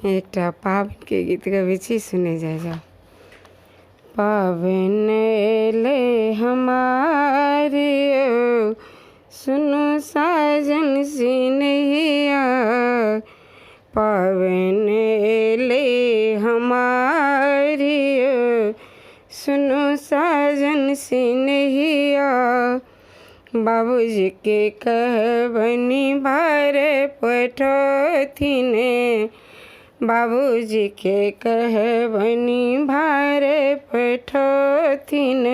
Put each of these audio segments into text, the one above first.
एकटा पाबनि के गीत गबै छी, सुने जाओ। पाबनि एले हमारी सुनु साजन सिनहिया, पाबनि एले हमारी सुनु साजन सिनहिया। बाबूजी के कहबनी भारे पठथिन, बाबूजी के कहबनी भारे पठथिन।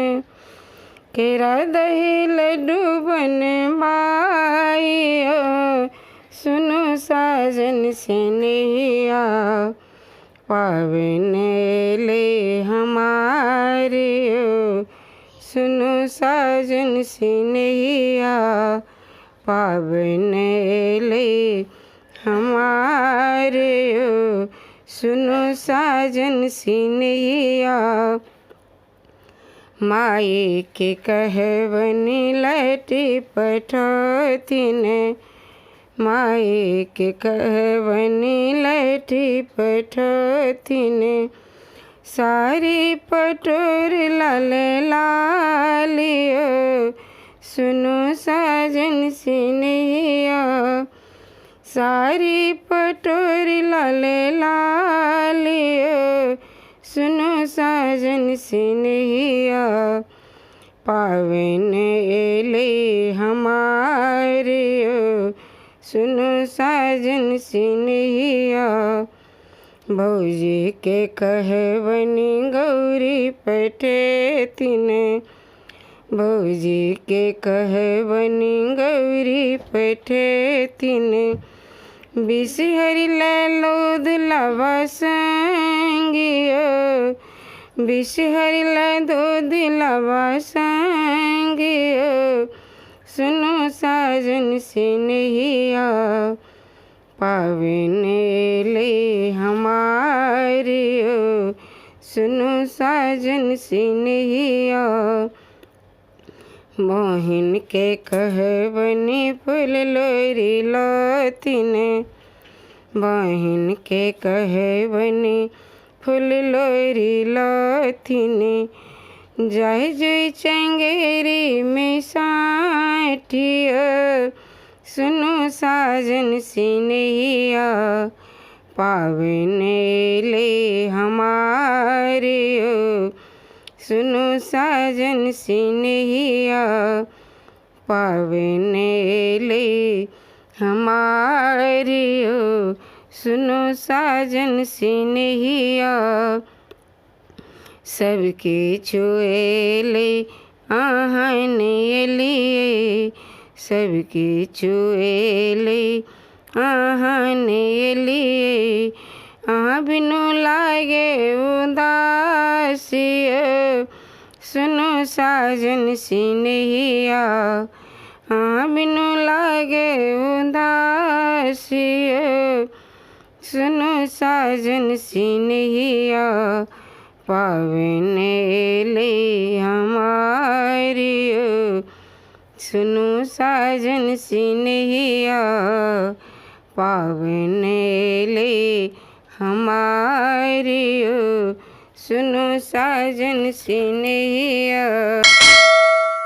केरा दही लड्डू बनवाई सुनु साजन सिनहिया, पाबनि एले हमारी सुनु साजन सिनहिया, पाबनि एले हमारे सुनु साजन सिनहिया। माई के कहबनी लहटी पठथिन, माई के कहबनी लहटी पठथिन। सारी पटोर लाल लालियो सुनु साजन सिनहिया, सारी पटोर लाल लालियो सुनु साजन सिनहिया, पाबनि एले हमारी सुनु साजन सिनहिया। भौजी के कहबनी गौरी पठथिन, भौजी के कहबनी गौरी पठथिन। बिसहरि लोध लावा संगियो, बिसहरि दूध लावा संगियो सुनु साजन सिनहिया, पाबनि एले हमारी सुनु साजन सिनहिया। बहिन के कहबनी फूल लोरी लथिन, बहिन के कहबनी फूल लोरी लथिन। जाय जुई चंगेरी में साटियो सुनु साजन सिनहिया, पाबनि एले हमारी सुनु साजन सिनहिया, पाबनि एले हमारी सुनु साजन सिनहिया। सबके छुएले आहन एलिए, सबके छुएले आहन एलिए। आहाँ बिनु लागे उदासियो सुनु साजन सिनहिया, आहाँ बिनु लागे उदासियो सुनु साजन सिनहिया, पाबनि एले हमारी सुनु साजन सिनहिया, पाबनि एले हमारी सुनु साजन सिनहिया।